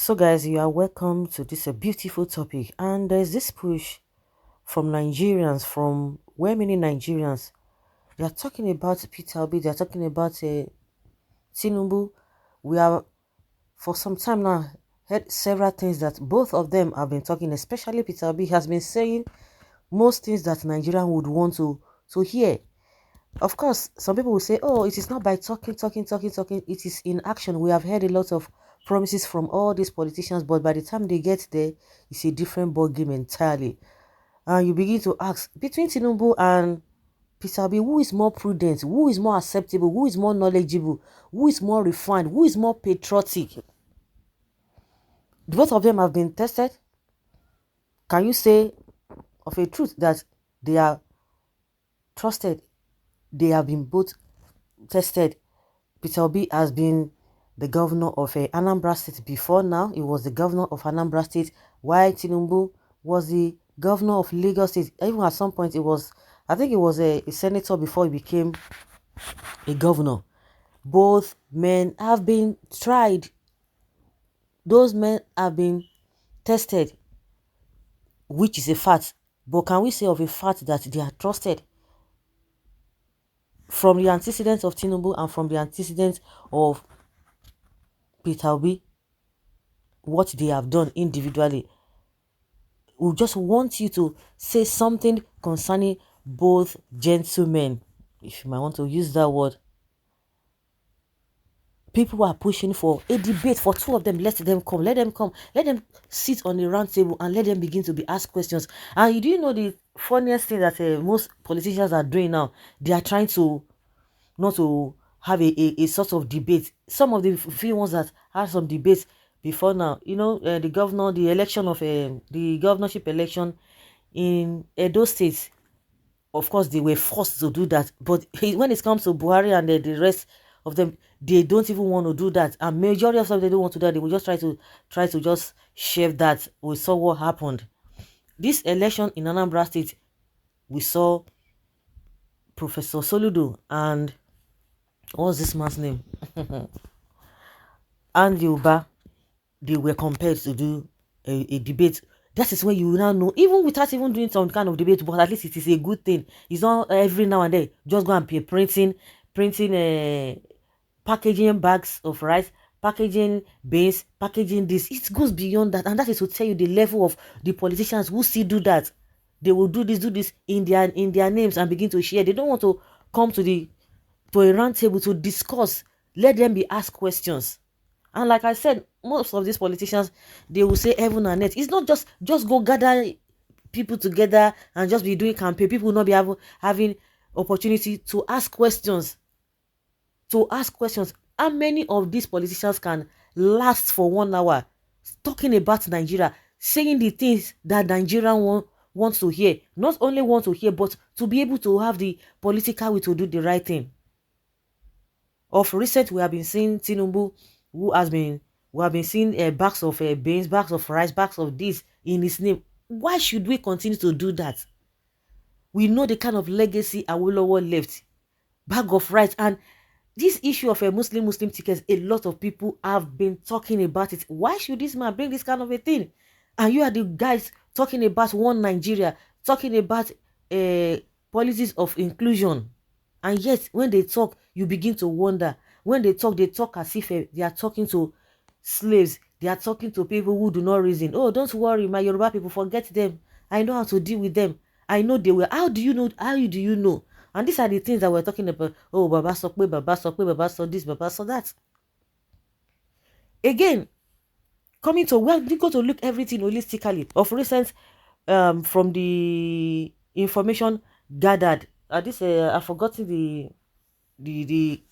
So, guys, you are welcome to this beautiful topic. And there's this push from Nigerians, from where many Nigerians they are talking about Peter Obi, they are talking about Tinubu. We are for some time now heard several things that both of them have been talking, especially Peter Obi has been saying most things that Nigerian would want to hear. Of course, some people will say, oh, it is not by talking. It is in action. We have heard a lot of promises from all these politicians, but by the time they get there, it's a different ball game entirely. And you begin to ask, between Tinubu and Peter Obi, who is more prudent, who is more acceptable, who is more knowledgeable, who is more refined, who is more patriotic? Both of them have been tested. Can you say of a truth that they are trusted? They have been both tested. Peter Obi has been the governor of Anambra State before now. He was the governor of Anambra State, while Tinubu was the governor of Lagos State. Even at some point, I think he was a senator before he became a governor. Both men have been tried. Those men have been tested, which is a fact. But can we say of a fact that they are trusted? From the antecedents of Tinubu and from the antecedents of Peter Obi, what they have done individually, we just want you to say something concerning both gentlemen, if you might want to use that word. People are pushing for a debate for two of them. Let them come. Let them come. Let them sit on the round table and let them begin to be asked questions. And you do know the funniest thing that most politicians are doing now? They are trying to not to have a sort of debate. Some of the few ones that had some debates before now, the election of the governorship election in Edo State, of course, they were forced to do that. But when it comes to Buhari and the rest of them, they don't even want to do that. And majority of them, they don't want to do that. They will just try to just shave that. We saw what happened. This election in Anambra State, we saw Professor Soludo and what's this man's name? And Yoruba, they were compelled to do a debate. That is when you now know, even without even doing some kind of debate, but at least it is a good thing. It's not every now and then just go and be printing packaging bags of rice, packaging beans, packaging this. It goes beyond that, and that is to tell you the level of the politicians who still do that. They will do this in their names and begin to share. They don't want to come to a round table to discuss. Let them be asked questions. And like I said, most of these politicians, they will say heaven and earth. It's not just go gather people together and just be doing campaign. People will not be having opportunity to ask questions. To ask questions. How many of these politicians can last for 1 hour talking about Nigeria, saying the things that Nigerian wants to hear? Not only want to hear, but to be able to have the political will to do the right thing. Of recent, we have been seeing Tinubu, we have been seeing bags of beans, bags of rice, bags of this in his name. Why should we continue to do that? We know the kind of legacy Awolowo left. Bag of rice. And this issue of a Muslim tickets, a lot of people have been talking about it. Why should this man bring this kind of a thing? And you are the guys talking about one Nigeria, talking about policies of inclusion. And yet, when they talk, you begin to wonder. When they talk as if they are talking to slaves. They are talking to people who do not reason. Oh, don't worry, my Yoruba people, forget them. I know how to deal with them. I know they will. How do you know? How do you know? And these are the things that we're talking about. Oh, Baba Sokwe, Baba Sokwe, Baba saw this, Baba saw that. Again, coming to well, you go to look everything holistically. Of recent, from the information gathered, I've forgotten the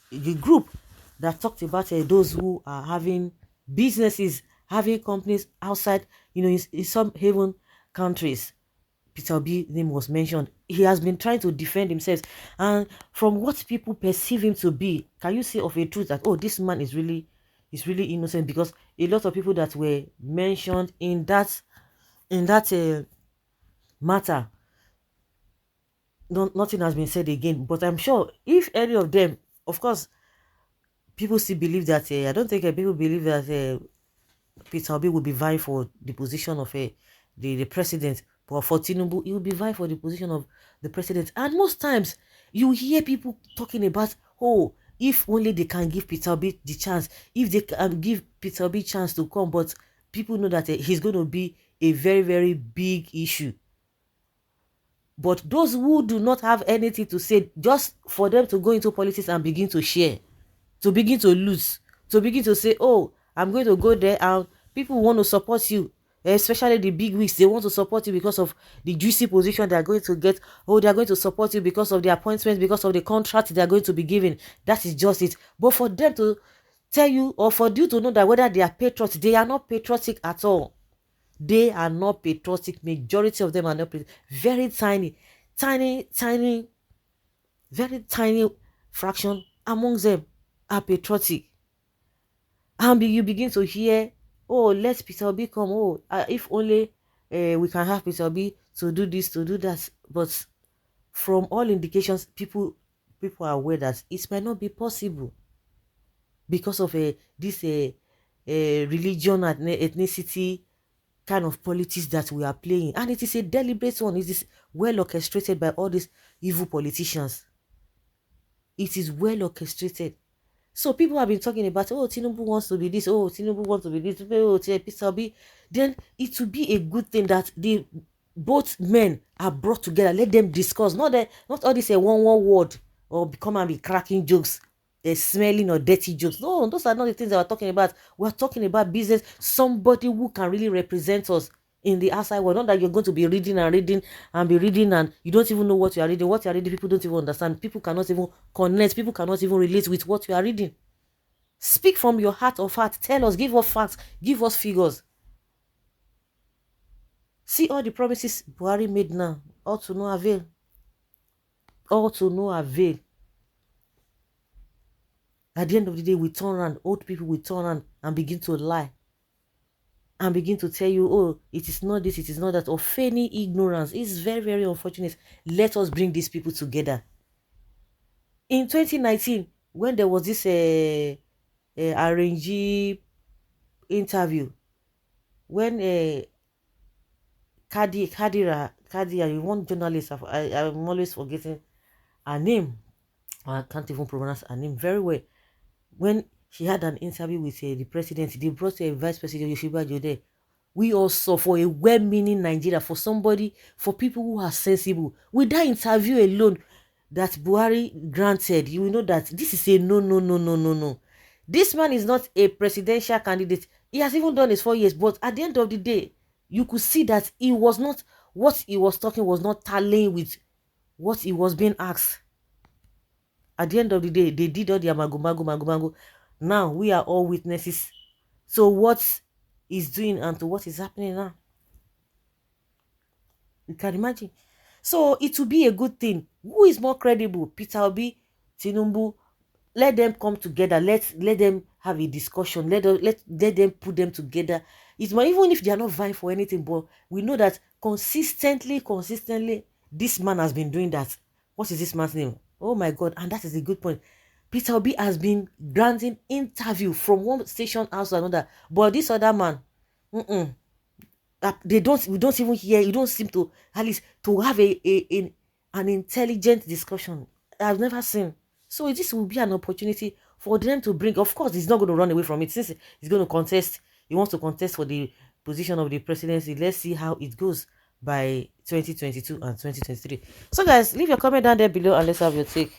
group that talked about those who are having businesses, having companies outside, in some haven countries. Peter Obi's name was mentioned. He has been trying to defend himself, and from what people perceive him to be, can you say of a truth that, oh, this man is really innocent? Because a lot of people that were mentioned in that matter, nothing has been said again. But I'm sure if any of them, of course, people still believe that I don't think people believe that Peter Obi will be vying for the position of the president. But for Tinubu, he will be vying for the position of the president. And most times, you hear people talking about, oh, if only they can give Peter Obi the chance, if they can give Peter Obi chance to come, but people know that he's going to be a very, very big issue. But those who do not have anything to say, just for them to go into politics and begin to share, to begin to lose, to begin to say, oh, I'm going to go there and people want to support you, especially the big wigs. They want to support you because of the juicy position they are going to get. Oh, they are going to support you because of the appointments, because of the contract they are going to be given. That is just it. But for them to tell you, or for you to know that whether they are patriotic, they are not patriotic at all. They are not patriotic. Majority of them are not patriotic. Very tiny, very tiny fraction amongst them are patriotic. And you begin to hear, oh, let Peter Obi come. Oh, if only we can have Peter Obi to do this, to do that. But from all indications, people are aware that it might not be possible because of this religion and ethnicity kind of politics that we are playing. And it is a deliberate one. It is well orchestrated by all these evil politicians. It is well orchestrated. So people have been talking about, oh, Tinubu wants to be this, oh, Tinubu wants to be this, oh, Peter Obi. Then it will be a good thing that both men are brought together. Let them discuss. Not all this one word or become and be cracking jokes, smelling or dirty jokes. No, those are not the things that we're talking about. We're talking about business. Somebody who can really represent us in the outside world. Not that you're going to be reading and be reading and you don't even know what you are reading. What you are reading, people don't even understand. People cannot even connect. People cannot even relate with what you are reading. Speak from your heart of heart. Tell us, give us facts, give us figures. See all the promises Buhari made now, all to no avail. All to no avail. At the end of the day, we turn around, old people will turn around and begin to lie. And begin to tell you, oh, it is not this, it is not that, or feigning ignorance. It's very, very unfortunate. Let us bring these people together. In 2019, when there was this RNG interview, when Kadira, one journalist, I'm always forgetting her name. I can't even pronounce her name very well. When she had an interview with the president, they brought Vice President Yoshiba Jode. We all saw for a well-meaning Nigeria, for people who are sensible. With that interview alone that Buhari granted, you will know that this is a no. This man is not a presidential candidate. He has even done his 4 years, but at the end of the day, you could see that he was not, what he was talking was not tallying with what he was being asked. At the end of the day, they did all the mago. Now we are all witnesses. So what he's doing and to what is happening now, you can imagine. So it will be a good thing. Who is more credible? Peter Obi, Tinubu? Let them come together. Let them have a discussion. Let them put them together. It's more, even if they are not vying for anything, but we know that consistently, this man has been doing that. What is this man's name? Oh my God! And that is a good point. Peter Obi has been granting interview from one station house to another, but this other man, we don't even hear. You don't seem to at least to have an intelligent discussion. I've never seen. So this will be an opportunity for them to bring. Of course, he's not going to run away from it since he's going to contest. He wants to contest for the position of the presidency. Let's see how it goes by 2022 and 2023. So guys, leave your comment down there below and let's have your take.